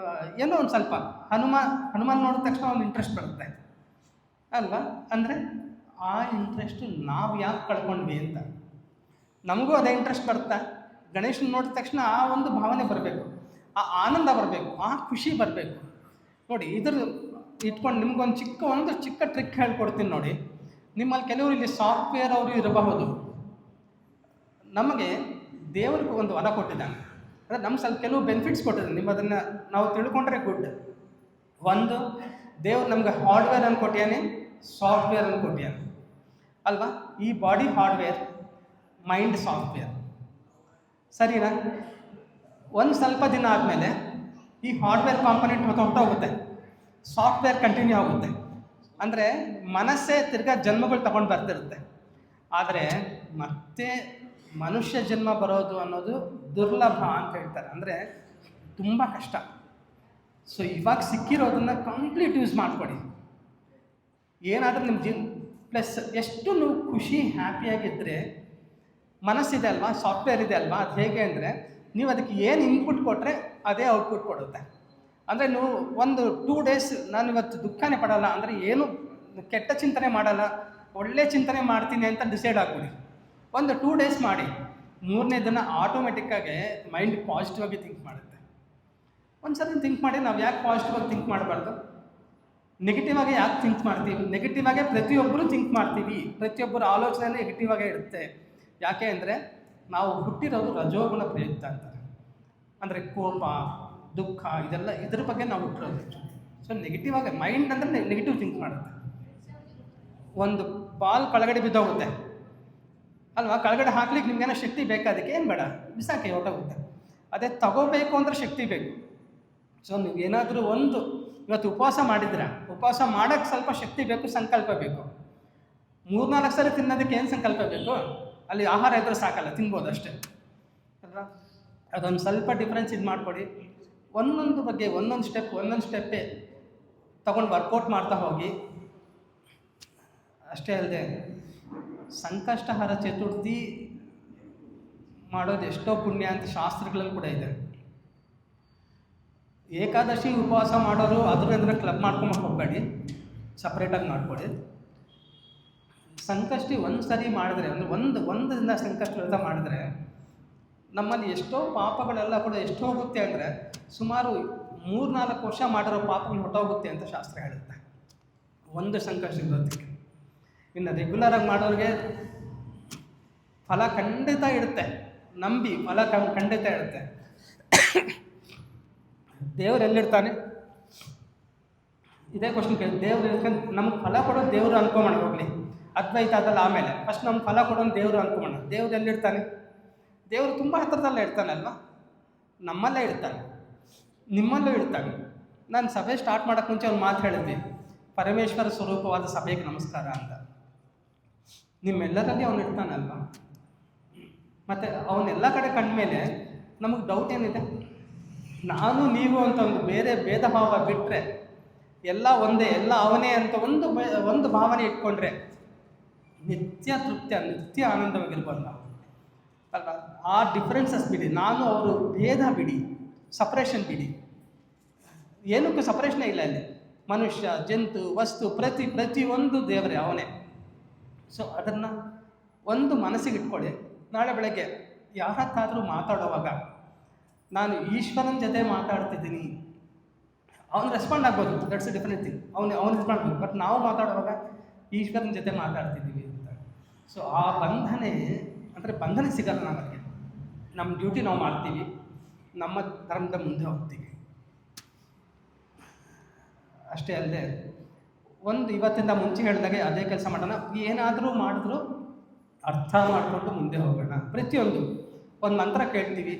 ಏನೋ ಒಂದು ಸ್ವಲ್ಪ ಹನುಮಾನ್ ನೋಡಿದ ತಕ್ಷಣ ಒಂದು ಇಂಟ್ರೆಸ್ಟ್ ಬರುತ್ತೆ ಅಲ್ವಾ. ಅಂದರೆ ಆ ಇಂಟ್ರೆಸ್ಟು ನಾವು ಯಾಕೆ ಕಳ್ಕೊಂಡ್ವಿ ಅಂತ ನಮಗೂ ಅದೇ ಇಂಟ್ರೆಸ್ಟ್ ಬರುತ್ತೆ. ಗಣೇಶನ ನೋಡಿದ ತಕ್ಷಣ ಆ ಒಂದು ಭಾವನೆ ಬರಬೇಕು, ಆ ಆನಂದ ಬರಬೇಕು, ಆ ಖುಷಿ ಬರಬೇಕು. ನೋಡಿ ಇದ್ರ ಇಟ್ಕೊಂಡು ನಿಮ್ಗೊಂದು ಚಿಕ್ಕ ಟ್ರಿಕ್ ಹೇಳ್ಕೊಡ್ತೀನಿ ನೋಡಿ. ನಿಮ್ಮಲ್ಲಿ ಕೆಲವರು ಇಲ್ಲಿ ಸಾಫ್ಟ್ವೇರ್ ಅವರು ಇರಬಹುದು. ನಮಗೆ ದೇವರಿಗೆ ಒಂದು ವರ ಕೊಟ್ಟಿದ್ದಾನೆ, ಅಂದರೆ ನಮ್ಗೆ ಸ್ವಲ್ಪ ಕೆಲವು ಬೆನಿಫಿಟ್ಸ್ ಕೊಟ್ಟಿದ್ದಾನೆ. ನೀವು ಅದನ್ನು ನಾವು ತಿಳ್ಕೊಂಡ್ರೆ ಗುಡ್. ಒಂದು, ದೇವ್ರು ನಮ್ಗೆ ಹಾರ್ಡ್ವೇರ್ ಅನ್ನು ಕೊಟ್ಟಿಯಾನೆ, ಸಾಫ್ಟ್ವೇರ್ ಅನ್ನು ಕೊಟ್ಟಿಯಾನೆ ಅಲ್ವಾ. ಈ ಬಾಡಿ ಹಾರ್ಡ್ವೇರ್, ಮೈಂಡ್ ಸಾಫ್ಟ್ವೇರ್, ಸರಿನಾ. ಒಂದು ಸ್ವಲ್ಪ ದಿನ ಆದಮೇಲೆ ಈ ಹಾರ್ಡ್ವೇರ್ ಕಾಂಪೊನೆಂಟ್ ಹೊರಟೋಗುತ್ತೆ, ಸಾಫ್ಟ್ವೇರ್ ಕಂಟಿನ್ಯೂ ಆಗುತ್ತೆ. ಅಂದರೆ ಮನಸ್ಸೇ ತಿರ್ಗಾ ಜನ್ಮಗಳು ತಗೊಂಡು ಬರ್ತಿರುತ್ತೆ. ಆದರೆ ಮತ್ತೆ ಮನುಷ್ಯ ಜನ್ಮ ಬರೋದು ಅನ್ನೋದು ದುರ್ಲಭ ಅಂತ ಹೇಳ್ತಾರೆ, ಅಂದರೆ ತುಂಬ ಕಷ್ಟ. ಸೊ ಇವಾಗ ಸಿಕ್ಕಿರೋದನ್ನು ಕಂಪ್ಲೀಟ್ ಯೂಸ್ ಮಾಡಿಕೊಡಿ. ಏನಾದರೂ ನಿಮ್ಮ ಪ್ಲಸ್ ಎಷ್ಟು ನೀವು ಖುಷಿ ಹ್ಯಾಪಿಯಾಗಿದ್ದರೆ, ಮನಸ್ಸಿದೆ ಅಲ್ವಾ, ಸಾಫ್ಟ್ವೇರ್ ಇದೆ ಅಲ್ವಾ, ಅದು ಹೇಗೆ ಅಂದರೆ ನೀವು ಅದಕ್ಕೆ ಏನು ಇನ್ಪುಟ್ ಕೊಟ್ಟರೆ ಅದೇ ಔಟ್ಪುಟ್ ಕೊಡುತ್ತೆ. ಅಂದರೆ ನೀವು ಒಂದು 2 days ನಾನು ಇವತ್ತು ದುಃಖನೇ ಪಡೋಲ್ಲ, ಅಂದರೆ ಏನು ಕೆಟ್ಟ ಚಿಂತನೆ ಮಾಡಲ್ಲ, ಒಳ್ಳೆ ಚಿಂತನೆ ಮಾಡ್ತೀನಿ ಅಂತ ಡಿಸೈಡ್ ಆಗ್ಬಿಡಿ. ಒಂದು 2 days ಮಾಡಿ, 3ನೇ ದಿನ ಆಟೋಮೆಟಿಕ್ಕಾಗಿ ಮೈಂಡ್ ಪಾಸಿಟಿವ್ ಆಗಿ ಥಿಂಕ್ ಮಾಡುತ್ತೆ. ಒಂದು ಸರಿ ಥಿಂಕ್ ಮಾಡಿ, ನಾವು ಯಾಕೆ ಪಾಸಿಟಿವ್ ಆಗಿ ಥಿಂಕ್ ಮಾಡಬಾರ್ದು, ನೆಗೆಟಿವ್ ಆಗಿ ಯಾಕೆ ಥಿಂಕ್ ಮಾಡ್ತೀವಿ? ನೆಗೆಟಿವ್ ಆಗೇ ಪ್ರತಿಯೊಬ್ಬರು ಥಿಂಕ್ ಮಾಡ್ತೀವಿ, ಪ್ರತಿಯೊಬ್ಬರ ಆಲೋಚನೆ ನೆಗೆಟಿವ್ ಆಗೇ ಇರುತ್ತೆ. ಯಾಕೆ ಅಂದರೆ ನಾವು ಹುಟ್ಟಿರೋದು ರಜೋಗುಣ ಪ್ರಯುಕ್ತ ಅಂತಾರೆ. ಅಂದರೆ ಕೋಪ, ದುಃಖ, ಇದೆಲ್ಲ ಇದ್ರ ಬಗ್ಗೆ ನಾವು ಹುಟ್ಟಿರೋದು. ಸೊ ನೆಗೆಟಿವ್ ಆಗಿ ಮೈಂಡ್ ಅಂದರೆ ನೆಗೆಟಿವ್ ಥಿಂಕ್ ಮಾಡುತ್ತೆ. ಒಂದು ಬಾಲ್ ಕೆಳಗಡೆ ಬಿದ್ದೋಗುತ್ತೆ ಅಲ್ವಾ, ಕೆಳಗಡೆ ಹಾಕ್ಲಿಕ್ಕೆ ನಿಮ್ಗೇನೋ ಶಕ್ತಿ ಬೇಕು, ಅದಕ್ಕೆ ಏನು ಬೇಡ, ಬಿಸಾಕಿ ಹೊರಟೋಗುತ್ತೆ. ಅದೇ ತಗೋಬೇಕು ಅಂದರೆ ಶಕ್ತಿ ಬೇಕು. ಸೊ ನೀವು ಏನಾದರೂ ಒಂದು ಇವತ್ತು ಉಪವಾಸ ಮಾಡಿದ್ರೆ, ಉಪವಾಸ ಮಾಡೋಕ್ಕೆ ಸ್ವಲ್ಪ ಶಕ್ತಿ ಬೇಕು, ಸಂಕಲ್ಪ ಬೇಕು. 3-4 ಸರಿ ತಿನ್ನೋದಕ್ಕೆ ಏನು ಸಂಕಲ್ಪ ಬೇಕು? ಅಲ್ಲಿ ಆಹಾರ ಇದ್ದರೆ ಸಾಕಲ್ಲ, ತಿನ್ಬೋದು ಅಷ್ಟೇ ಅಲ್ವಾ. ಅದೊಂದು ಸ್ವಲ್ಪ ಡಿಫ್ರೆನ್ಸ್ ಇದು ಮಾಡಿಕೊಡಿ. ಒಂದೊಂದು ಬಗ್ಗೆ ಒಂದೊಂದು ಸ್ಟೆಪ್ಪೇ ತಗೊಂಡು ವರ್ಕೌಟ್ ಮಾಡ್ತಾ ಹೋಗಿ. ಅಷ್ಟೇ ಅಲ್ಲದೆ ಸಂಕಷ್ಟಹರ ಚತುರ್ಥಿ ಮಾಡೋದು ಎಷ್ಟೋ ಪುಣ್ಯ ಅಂತ ಶಾಸ್ತ್ರಗಳಲ್ಲಿ ಕೂಡ ಇದೆ. ಏಕಾದಶಿ ಉಪವಾಸ ಮಾಡೋರು ಅದರಿಂದ ಕ್ಲಬ್ ಮಾಡ್ಕೊಂಬಕ್ಕೆ ಹೋಗಬೇಡಿ, ಸಪ್ರೇಟಾಗಿ ಮಾಡ್ಕೊಳ್ಳಿ. ಸಂಕಷ್ಟಿ ಒಂದು ಸರಿ ಮಾಡಿದ್ರೆ, ಅಂದರೆ ಒಂದು ದಿನ ಸಂಕಷ್ಟ ವ್ರತ ಮಾಡಿದ್ರೆ ನಮ್ಮಲ್ಲಿ ಎಷ್ಟೋ ಪಾಪಗಳೆಲ್ಲ ಕೂಡ ಎಷ್ಟು ಹೋಗುತ್ತೆ ಅಂದರೆ ಸುಮಾರು 3-4 ವರ್ಷ ಮಾಡಿರೋ ಪಾಪಗಳು ಹೊಟ್ಟೋಗುತ್ತೆ ಅಂತ ಶಾಸ್ತ್ರ ಹೇಳುತ್ತೆ ಒಂದು ಸಂಕಷ್ಟ ವ್ರತಕ್ಕೆ. ಇನ್ನು ರೆಗ್ಯುಲರಾಗಿ ಮಾಡೋರಿಗೆ ಫಲ ಖಂಡಿತ ಇರುತ್ತೆ, ನಂಬಿ ಫಲ ಖಂಡಿತ ಇರುತ್ತೆ. ದೇವ್ರು ಎಲ್ಲಿರ್ತಾನೆ? ಇದೇ ಕ್ವಶನ್ ಕೇಳಿ. ದೇವ್ರು ಇರ್ಕಂತ ನಮ್ಗೆ ಫಲ ಕೊಡೋದು ದೇವರು ಅನ್ಕೊಂಬೋಣ, ಹೋಗಲಿ ಅದ್ವೈತ ಅದಲ್ಲ, ಆಮೇಲೆ ಫಸ್ಟ್ ನಮ್ಗೆ ಫಲ ಕೊಡೋನು ದೇವರು ಅನ್ಕೊಂಬೋಣ. ದೇವ್ರು ಎಲ್ಲಿರ್ತಾನೆ? ದೇವರು ತುಂಬ ಹತ್ತಿರದಲ್ಲೇ ಇರ್ತಾನಲ್ವ, ನಮ್ಮಲ್ಲೇ ಇರ್ತಾನೆ, ನಿಮ್ಮಲ್ಲೂ ಇರ್ತಾನೆ. ನಾನು ಸಭೆ ಸ್ಟಾರ್ಟ್ ಮಾಡೋಕ್ಕೆ ಮುಂಚೆ ಒಂದು ಮಾತು ಹೇಳಿದ್ವಿ, ಪರಮೇಶ್ವರ ಸ್ವರೂಪವಾದ ಸಭೆಗೆ ನಮಸ್ಕಾರ ಅಂತ. ನಿಮ್ಮೆಲ್ಲರಲ್ಲಿ ಅವನು ಇರ್ತಾನಲ್ವ. ಮತ್ತು ಅವನ್ನೆಲ್ಲ ಕಡೆ ಕಂಡ್ಮೇಲೆ ನಮಗೆ ಡೌಟ್ ಏನಿದೆ? ನಾನು ನೀವು ಅಂತ ಒಂದು ಬೇರೆ ಭೇದ ಭಾವ ಬಿಟ್ಟರೆ ಎಲ್ಲ ಒಂದೇ, ಎಲ್ಲ ಅವನೇ ಅಂತ ಒಂದು ಭಾವನೆ ಇಟ್ಕೊಂಡ್ರೆ ನಿತ್ಯ ತೃಪ್ತಿ, ನಿತ್ಯ ಆನಂದವಾಗಿರ್ಬೋದು ನಾವು ಅಲ್ವಾ. ಆ ಡಿಫ್ರೆನ್ಸಸ್ ಬಿಡಿ, ನಾನು ಅವರು ಭೇದ ಬಿಡಿ, ಸಪ್ರೇಷನ್ ಬಿಡಿ, ಏನಕ್ಕೂ ಸಪ್ರೇಷನೇ ಇಲ್ಲ ಇಲ್ಲಿ. ಮನುಷ್ಯ, ಜಂತು, ವಸ್ತು, ಪ್ರತಿಯೊಂದು ದೇವರೇ ಅವನೇ. ಸೊ ಅದನ್ನು ಒಂದು ಮನಸ್ಸಿಗೆ ಇಟ್ಕೊಳ್ಳಿ. ನಾಳೆ ಬೆಳಗ್ಗೆ ಯಾರತ್ತಾದರೂ ಮಾತಾಡುವಾಗ ನಾನು ಈಶ್ವರನ ಜೊತೆ ಮಾತಾಡ್ತಿದ್ದೀನಿ, ಅವನು ರೆಸ್ಪಾಂಡ್ ಆಗ್ಬೋದು, ದಟ್ಸ್ ಎ ಡಿಫರೆಂಟ್ ಥಿಂಗ್. ಅವನು ರೆಸ್ಪಾಂಡ್ ಆಗ್ಬೋದು. ಬಟ್ ನಾವು ಮಾತಾಡುವಾಗ ಈಶ್ವರನ ಜೊತೆ ಮಾತಾಡ್ತಿದ್ದೀವಿ ಅಂತ. ಸೊ ಆ ಬಂಧನೆ ಅಂದರೆ ಬಂಧನ ಸಿಗಲ್ಲ ನಮಗೆ. ನಮ್ಮ ಡ್ಯೂಟಿ ನಾವು ಮಾಡ್ತೀವಿ, ನಮ್ಮ ಧರ್ಮದ ಮುಂದೆ ಹೋಗ್ತೀವಿ. ಅಷ್ಟೇ ಅಲ್ಲದೆ ಇವತ್ತಿಂದ ಮುಂಚೆ ಹೇಳಿದಾಗೆ ಅದೇ ಕೆಲಸ ಮಾಡೋಣ. ಏನಾದರೂ ಮಾಡಿದ್ರು ಅರ್ಥ ಮಾಡಿಕೊಂಡು ಮುಂದೆ ಹೋಗೋಣ. ಪ್ರತಿಯೊಂದು ಒಂದು ಮಂತ್ರ ಕೇಳ್ತೀವಿ,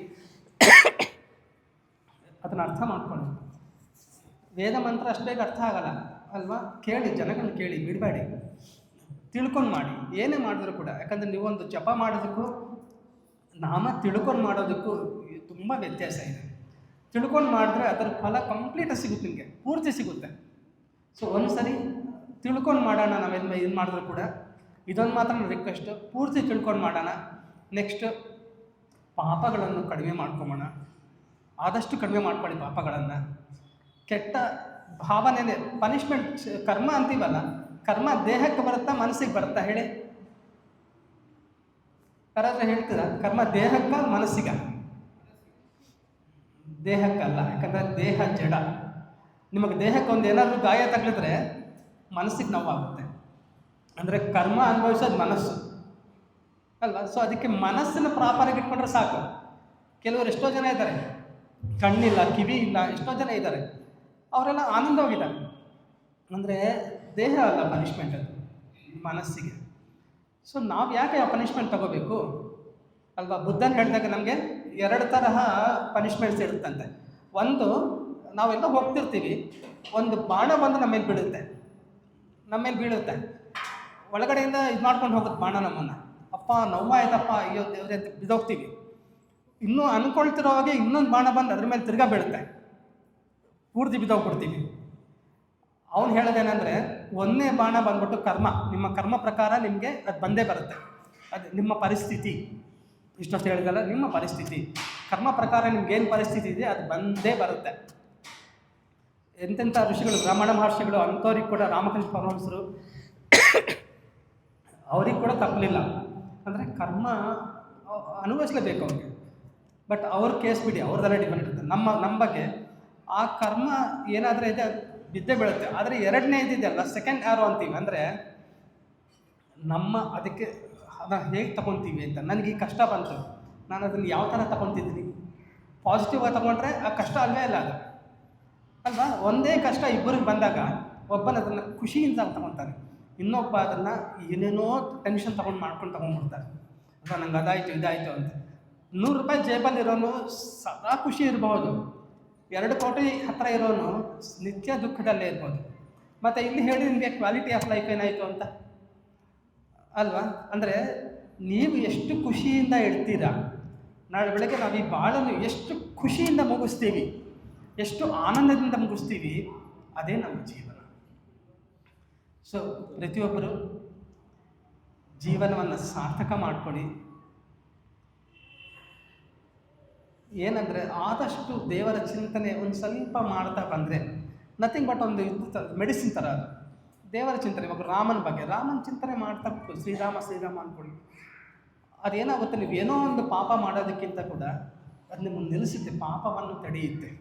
ಅದನ್ನು ಅರ್ಥ ಮಾಡ್ಕೊಳ್ಳಿ. ವೇದ ಮಂತ್ರ ಅಷ್ಟು ಬೇಗ ಅರ್ಥ ಆಗಲ್ಲ ಅಲ್ವಾ? ಕೇಳಿ, ಜನಗಳನ್ನ ಕೇಳಿ, ಬಿಡಬೇಡಿ, ತಿಳ್ಕೊಂಡು ಮಾಡಿ. ಏನೇ ಮಾಡಿದ್ರು ಕೂಡ, ಯಾಕಂದರೆ ನೀವೊಂದು ಜಪ ಮಾಡೋದಕ್ಕೂ ನಾಮ ತಿಳ್ಕೊಂಡು ಮಾಡೋದಕ್ಕೂ ತುಂಬ ವ್ಯತ್ಯಾಸ ಇದೆ. ತಿಳ್ಕೊಂಡು ಮಾಡಿದ್ರೆ ಅದರ ಫಲ ಕಂಪ್ಲೀಟಾಗಿ ಸಿಗುತ್ತೆ, ನಿಮಗೆ ಪೂರ್ತಿ ಸಿಗುತ್ತೆ. ಸೊ ಒಂದು ಸರಿ ತಿಳ್ಕೊಂಡು ಮಾಡೋಣ. ನಾವೇನು ಏನು ಮಾಡಿದ್ರು ಕೂಡ ಇದೊಂದು ಮಾತ್ರ ನನ್ನ ರಿಕ್ವೆಸ್ಟು, ಪೂರ್ತಿ ತಿಳ್ಕೊಂಡು ಮಾಡೋಣ. ನೆಕ್ಸ್ಟ್ ಪಾಪಗಳನ್ನು ಕಡಿಮೆ ಮಾಡ್ಕೊಂಬೋಣ. ಆದಷ್ಟು ಕಡಿಮೆ ಮಾಡ್ಕೊಳ್ಳಿ ಪಾಪಗಳನ್ನು. ಕೆಟ್ಟ ಭಾವನೆ, ಪನಿಷ್ಮೆಂಟ್, ಕರ್ಮ ಅಂತೀವಲ್ಲ, ಕರ್ಮ ದೇಹಕ್ಕೆ ಬರುತ್ತಾ ಮನಸ್ಸಿಗೆ ಬರುತ್ತಾ ಹೇಳಿ? ಯಾರಾದರೂ ಹೇಳ್ತೀರಾ? ಕರ್ಮ ದೇಹಕ್ಕ ಮನಸ್ಸಿಗ? ದೇಹಕ್ಕಲ್ಲ, ಯಾಕಂದರೆ ದೇಹ ಜಡ. ನಿಮಗೆ ದೇಹಕ್ಕೆ ಒಂದು ಏನಾದರೂ ಗಾಯ ತಗಲಿದ್ರೆ ಮನಸ್ಸಿಗೆ ನೋವಾಗುತ್ತೆ. ಅಂದರೆ ಕರ್ಮ ಅನುಭವಿಸೋದು ಮನಸ್ಸು ಅಲ್ವಾ? ಸೊ ಅದಕ್ಕೆ ಮನಸ್ಸನ್ನು ಪ್ರಾಪರಾಗಿ ಇಟ್ಕೊಂಡ್ರೆ ಸಾಕು. ಕೆಲವರು ಎಷ್ಟೋ ಜನ ಇದ್ದಾರೆ, ಕಣ್ಣಿಲ್ಲ, ಕಿವಿ ಇಲ್ಲ, ಎಷ್ಟೋ ಜನ ಇದ್ದಾರೆ, ಅವರೆಲ್ಲ ಆನಂದವಾಗಿದ್ದಾರೆ. ಅಂದರೆ ದೇಹ ಅಲ್ಲ ಪನಿಷ್ಮೆಂಟ್, ಅದು ಮನಸ್ಸಿಗೆ. ಸೊ ನಾವು ಯಾಕೆ ಆ ಪನಿಷ್ಮೆಂಟ್ ತಗೋಬೇಕು ಅಲ್ವಾ? ಬುದ್ಧನ ಹೇಳಿದಾಗ ನಮಗೆ 2 ತರಹ ಪನಿಷ್ಮೆಂಟ್ಸ್ ಇರುತ್ತಂತೆ. ಒಂದು, ನಾವೆಲ್ಲ ಹೋಗ್ತಿರ್ತೀವಿ, ಒಂದು ಬಾಣ ಬಂದು ನಮ್ಮ ಮೇಲೆ ಬೀಳುತ್ತೆ, ಒಳಗಡೆಯಿಂದ ಇದು ಮಾಡ್ಕೊಂಡು ಹೋಗುತ್ತೆ ಬಾಣ ನಮ್ಮನ್ನು. ಅಪ್ಪ ನೋವಾಯ್ತಪ್ಪ, ಅಯ್ಯೋ ದೇವ್ರೆ ಅಂತ ಬಿದ್ದೋಗ್ತೀವಿ. ಇನ್ನೂ ಅಂದ್ಕೊಳ್ತಿರೋವಾಗೆ ಇನ್ನೊಂದು ಬಾಣ ಬಂದು ಅದ್ರ ಮೇಲೆ ತಿರ್ಗಾ ಬೀಳುತ್ತೆ, ಪೂರ್ತಿ ಬಿದ್ದೋಗ್ಬಿಡ್ತೀವಿ. ಅವನು ಹೇಳೋದೇನೆಂದರೆ, ಒಂದನೇ ಬಾಣ ಬಂದ್ಬಿಟ್ಟು ಕರ್ಮ, ನಿಮ್ಮ ಕರ್ಮ ಪ್ರಕಾರ ನಿಮಗೆ ಅದು ಬಂದೇ ಬರುತ್ತೆ. ಅದು ನಿಮ್ಮ ಪರಿಸ್ಥಿತಿ, ಇಷ್ಟೊತ್ತು ಹೇಳಿದಲ್ಲ, ನಿಮ್ಮ ಪರಿಸ್ಥಿತಿ, ಕರ್ಮ ಪ್ರಕಾರ ನಿಮ್ಗೇನು ಪರಿಸ್ಥಿತಿ ಇದೆ ಅದು ಬಂದೇ ಬರುತ್ತೆ. ಎಂತೆಂಥ ಋಷಿಗಳು, ರಮಣ ಮಹರ್ಷಿಗಳು, ಅಂಥವ್ರಿಗೆ ಕೂಡ, ರಾಮಕೃಷ್ಣ ಪರಮಹಂಸರು, ಅವ್ರಿಗೆ ಕೂಡ ತಪ್ಪಲಿಲ್ಲ. ಅಂದರೆ ಕರ್ಮ ಅನುಭವಿಸ್ಲೇಬೇಕು ಅವ್ರಿಗೆ. ಬಟ್ ಅವ್ರ ಕೇಸ್ ಬಿಡಿ, ಅವ್ರದ್ದೆಲ್ಲ ಡಿಪೆಂಡ್ ಇರುತ್ತೆ. ನಮ್ಮ ಬಗ್ಗೆ ಆ ಕರ್ಮ ಏನಾದರೂ ಇದೆ ಅದು ಬಿದ್ದೇ ಬೀಳುತ್ತೆ. ಆದರೆ 2ನೇ ಇದೆಯಲ್ಲ, ಸೆಕೆಂಡ್ ಆರೋ ಅಂತೀವಿ. ಅಂದರೆ ಅದಕ್ಕೆ ಅದನ್ನು ಹೇಗೆ ತಗೊತೀವಿ ಅಂತ. ನನಗೆ ಈ ಕಷ್ಟ ಬಂತು, ನಾನು ಅದನ್ನು ಯಾವ ಥರ ತಗೊತಿದ್ದೀನಿ? ಪಾಸಿಟಿವ್ ಆಗಿ ತಗೊಂಡ್ರೆ ಆ ಕಷ್ಟ ಅಲ್ವೇ ಅಲ್ಲ ಅದು ಅಲ್ವಾ? ಒಂದೇ ಕಷ್ಟ ಇಬ್ಬರಿಗೆ ಬಂದಾಗ ಒಬ್ಬನ ಅದನ್ನು ಖುಷಿಯಿಂದ ತಗೊತಾನೆ, ಇನ್ನೊಬ್ಬ ಅದನ್ನು ಏನೇನೋ ಟೆನ್ಷನ್ ತಗೊಂಡ್ಬಿಡ್ತಾರೆ. ಅಥವಾ ನಂಗೆ ಅದಾಯಿತು ಇದಾಯಿತು ಅಂತ. 100 ರೂಪಾಯಿ ಜೇಬಲ್ಲಿರೋನು ಸದಾ ಖುಷಿ ಇರಬಹುದು, 2 ಕೋಟಿ ಹತ್ತಿರ ಇರೋನು ನಿತ್ಯ ದುಃಖದಲ್ಲೇ ಇರ್ಬೋದು. ಮತ್ತು ಇಲ್ಲಿ ಹೇಳಿ ನಿಮಗೆ ಕ್ವಾಲಿಟಿ ಆಫ್ ಲೈಫ್ ಏನಾಯಿತು ಅಂತ ಅಲ್ವಾ? ಅಂದರೆ ನೀವು ಎಷ್ಟು ಖುಷಿಯಿಂದ ಇಡ್ತೀರಾ, ನಾಳೆ ಬೆಳಗ್ಗೆ ನಾವು ಈ ಬಾಳನ್ನು ಎಷ್ಟು ಖುಷಿಯಿಂದ ಮುಗಿಸ್ತೀವಿ, ಎಷ್ಟು ಆನಂದದಿಂದ ಮುಗಿಸ್ತೀವಿ, ಅದೇ ನಮ್ಮ ಜೀವನ. ಸೊ ಪ್ರತಿಯೊಬ್ಬರು ಜೀವನವನ್ನು ಸಾರ್ಥಕ ಮಾಡ್ಕೊಳ್ಳಿ. ಏನಂದರೆ ಆದಷ್ಟು ದೇವರ ಚಿಂತನೆ ಒಂದು ಸ್ವಲ್ಪ ಮಾಡ್ತಾ ಬಂದರೆ, ನಥಿಂಗ್ ಬಟ್ ಒಂದು ಮೆಡಿಸಿನ್ ಥರ ಅದು ದೇವರ ಚಿಂತನೆ. ಇವಾಗ ರಾಮನ ಚಿಂತನೆ ಮಾಡ್ತಾ ಶ್ರೀರಾಮ ಅಂದ್ಕೊಳ್ಳಿ, ಅದೇನಾಗುತ್ತೆ, ನೀವು ಏನೋ ಒಂದು ಪಾಪ ಮಾಡೋದಕ್ಕಿಂತ ಕೂಡ ಅದು ನಿಮ್ಮನ್ನು ನಿಲ್ಲಿಸುತ್ತೆ, ಪಾಪವನ್ನು ತಡೆಯುತ್ತೆ.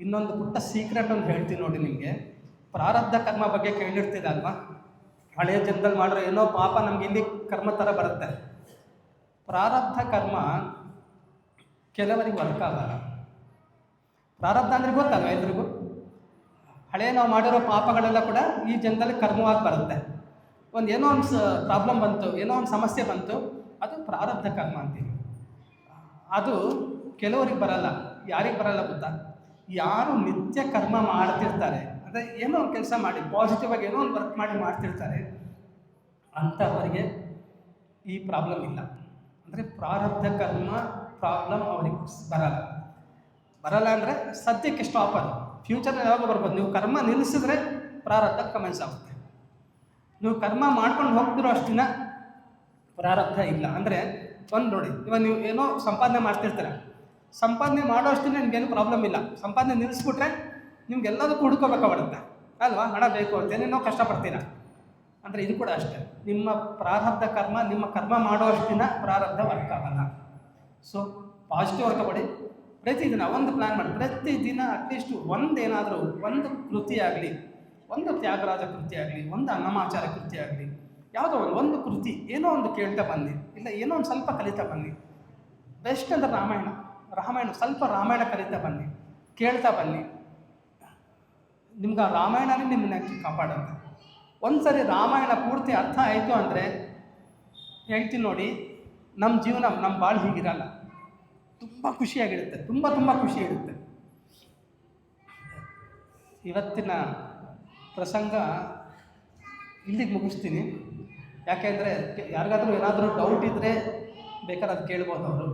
ಇನ್ನೊಂದು ಪುಟ್ಟ ಸೀಕ್ರೆಟ್ ಅಂತ ಹೇಳ್ತೀನಿ ನೋಡಿ ನಿಮಗೆ. ಪ್ರಾರಬ್ಧ ಕರ್ಮ ಬಗ್ಗೆ ಕೇಳಿರ್ತೀರ ಅಲ್ವಾ? ಹಳೆಯ ಜನ್ಮದಲ್ಲಿ ಮಾಡಿರೋ ಏನೋ ಪಾಪ ನಮ್ಗೆ ಇಲ್ಲಿ ಕರ್ಮ ಥರ ಬರುತ್ತೆ. ಪ್ರಾರಬ್ಧ ಕರ್ಮ ಕೆಲವರಿಗೆ ವರ್ಕ್ ಆಗಲ್ಲ. ಪ್ರಾರಬ್ಧ ಅಂದರೆ ಗೊತ್ತಲ್ವ ಎಲ್ರಿಗೂ? ಹಳೆಯ ನಾವು ಮಾಡಿರೋ ಪಾಪಗಳೆಲ್ಲ ಕೂಡ ಈ ಜನ್ಮದಲ್ಲಿ ಕರ್ಮವಾಗಿ ಬರುತ್ತೆ. ಏನೋ ಒಂದು ಪ್ರಾಬ್ಲಮ್ ಬಂತು, ಏನೋ ಒಂದು ಸಮಸ್ಯೆ ಬಂತು, ಅದು ಪ್ರಾರಬ್ಧ ಕರ್ಮ ಅಂತೀವಿ. ಅದು ಕೆಲವರಿಗೆ ಬರಲ್ಲ. ಯಾರಿಗೆ ಬರಲ್ಲ ಗೊತ್ತಾ? ಯಾರು ನಿತ್ಯ ಕರ್ಮ ಮಾಡ್ತಿರ್ತಾರೆ, ಅಂದರೆ ಏನೋ ಒಂದು ಕೆಲಸ ಮಾಡಿ ಪಾಸಿಟಿವ್ ಆಗಿ ಏನೋ ಒಂದು ವರ್ಕ್ ಮಾಡ್ತಿರ್ತಾರೆ, ಅಂಥವರಿಗೆ ಈ ಪ್ರಾಬ್ಲಮ್ ಇಲ್ಲ. ಅಂದರೆ ಪ್ರಾರಬ್ಧ ಕರ್ಮ ಪ್ರಾಬ್ಲಮ್ ಅವ್ರಿಗೆ ಬರಲ್ಲ ಅಂದರೆ ಸದ್ಯಕ್ಕೆ ಸ್ಟಾಪ್. ಅದು ಫ್ಯೂಚರ್ನಲ್ಲಿ ಯಾವಾಗ ಬರ್ಬೋದು. ನೀವು ಕರ್ಮ ನಿಲ್ಲಿಸಿದ್ರೆ ಪ್ರಾರಬ್ಧ ಕಮೆನ್ಸ್ ಆಗುತ್ತೆ. ನೀವು ಕರ್ಮ ಮಾಡ್ಕೊಂಡು ಹೋಗ್ತಿರೋ ಅಷ್ಟು ದಿನ ಪ್ರಾರಬ್ಧ ಇಲ್ಲ. ಅಂದರೆ ಒಂದು ನೋಡಿ, ಇವಾಗ ನೀವು ಏನೋ ಸಂಪಾದನೆ ಮಾಡ್ತಿರ್ತೀರ, ಸಂಪಾದನೆ ಮಾಡೋಷ್ಟು ನಿಮ್ಗೇನು ಪ್ರಾಬ್ಲಮ್ ಇಲ್ಲ. ಸಂಪಾದನೆ ನಿಲ್ಲಿಸ್ಬಿಟ್ರೆ ನಿಮ್ಗೆಲ್ಲದಕ್ಕೂ ಹುಡ್ಕೋಬೇಕಾಗ್ಬಿಡುತ್ತೆ ಅಲ್ವಾ? ಹಣ ಬೇಕು ಅಂತ ಏನೇನೋ ಕಷ್ಟಪಡ್ತೀರ. ಅಂದರೆ ಇದು ಕೂಡ ಅಷ್ಟೇ, ನಿಮ್ಮ ಪ್ರಾರಬ್ಧ ಕರ್ಮ, ನಿಮ್ಮ ಕರ್ಮ ಮಾಡೋಷ್ಟು ದಿನ ಪ್ರಾರಬ್ಧ ವರ್ಕ್ ಆಗಲ್ಲ. ಸೊ ಪಾಸಿಟಿವ್ ಆಗಿ ತಗೊಳ್ಳಿ. ಪ್ರತಿದಿನ ಒಂದು ಪ್ಲ್ಯಾನ್ ಮಾಡಿ, ಪ್ರತಿದಿನ ಅಟ್ಲೀಸ್ಟ್ ಒಂದೇನಾದರೂ ಒಂದು ಕೃತಿ ಆಗಲಿ, ಒಂದು ತ್ಯಾಗರಾಜ ಕೃತಿ ಆಗಲಿ, ಒಂದು ಅನ್ನಮಾಚಾರ ಕೃತಿ ಆಗಲಿ, ಯಾವುದೋ ಒಂದು ಕೃತಿ ಏನೋ ಒಂದು ಕೇಳ್ತಾ ಬನ್ನಿ, ಇಲ್ಲ ಏನೋ ಒಂದು ಸ್ವಲ್ಪ ಕಲಿತಾ ಬನ್ನಿ. ಬೆಸ್ಟ್ ಅಂದರೆ ರಾಮಾಯಣ ಸ್ವಲ್ಪ ರಾಮಾಯಣ ಕಲಿತಾ ಬನ್ನಿ, ಕೇಳ್ತಾ ಬನ್ನಿ. ನಿಮ್ಗೆ ಆ ರಾಮಾಯಣನೇ ನಿಮ್ಮನ್ನ ಕಾಪಾಡುತ್ತೆ. ಒಂದು ಸರಿ ರಾಮಾಯಣ ಪೂರ್ತಿ ಅರ್ಥ ಆಯಿತು ಅಂದರೆ ಹೇಳ್ತೀನಿ ನೋಡಿ, ನಮ್ಮ ಜೀವನ, ನಮ್ಮ ಬಾಳು ಹೀಗಿರಲ್ಲ. ತುಂಬ ಖುಷಿಯಾಗಿರುತ್ತೆ, ತುಂಬ ಖುಷಿ ಇರುತ್ತೆ. ಇವತ್ತಿನ ಪ್ರಸಂಗ ಇಲ್ಲಿಗೆ ಮುಗಿಸ್ತೀನಿ. ಯಾಕೆಂದರೆ ಯಾರಿಗಾದ್ರೂ ಏನಾದರೂ ಡೌಟ್ ಇದ್ದರೆ ಬೇಕಾದ್ರೆ ಅದು ಕೇಳ್ಬೋದು. ಅವರು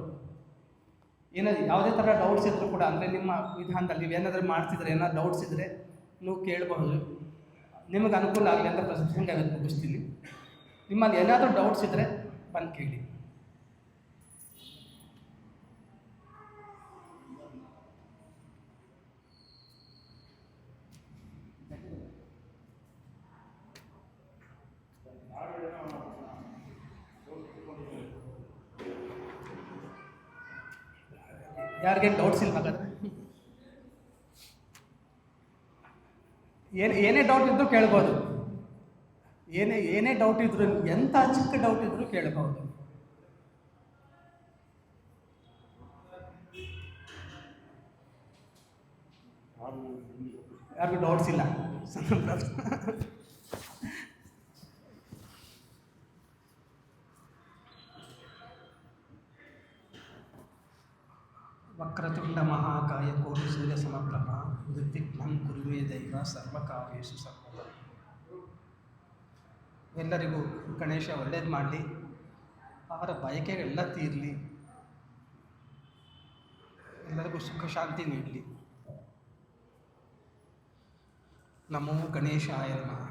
ಯಾವುದೇ ಥರ ಡೌಟ್ಸ್ ಇದ್ದರೂ ಕೂಡ, ಅಂದರೆ ನಿಮ್ಮ ವಿಧಾನದಲ್ಲಿ ನೀವೇನಾದರೂ ಮಾಡ್ತಿದ್ರೆ ಏನಾದ್ರು ಡೌಟ್ಸ್ ಇದ್ದರೆ ನೀವು ಕೇಳಬಹುದು. ನಿಮಗೆ ಅನುಕೂಲ ಆಗಲಿ ಅಂತ ಪ್ರಸಂಗ ಇವತ್ತು ಮುಗಿಸ್ತೀನಿ. ನಿಮ್ಮಲ್ಲಿ ಏನಾದರೂ ಡೌಟ್ಸ್ ಇದ್ದರೆ ಬಂದು ಕೇಳಿ. ಯಾರಿಗೇನು ಡೌಟ್ಸ್ ಇಲ್ಲ ಹಾಗಾದ್ರೆ? ಏನೇ ಡೌಟ್ ಇದ್ದರೂ ಕೇಳ್ಬೋದು. ಏನೇ ಡೌಟ್ ಇದ್ರು, ಎಂಥ ಚಿಕ್ಕ ಡೌಟ್ ಇದ್ದರೂ ಕೇಳ್ಬೋದು. ಯಾರಿಗೂ ಡೌಟ್ಸ್ ಇಲ್ಲ? ವಕ್ರತುಂಡ ಮಹಾಕಾಯ ಕೋಟಿ ಸೂರ್ಯ ಸಮಪ್ರಭ ನಿರ್ವಿಘ್ನಂ ಕುರುವೇ ದೈವ ಸರ್ವಕಾರ್ಯೇಷು ಸರ್ವದಾ. ಎಲ್ಲರಿಗೂ ಗಣೇಶ ಒಳ್ಳೇದು ಮಾಡಲಿ, ಅವರ ಬಯಕೆಗಳೆಲ್ಲ ತೀರಲಿ, ಎಲ್ಲರಿಗೂ ಸುಖ ಶಾಂತಿ ನೀಡಲಿ. ನಮೋ ಗಣೇಶಾಯ ನಮಃ.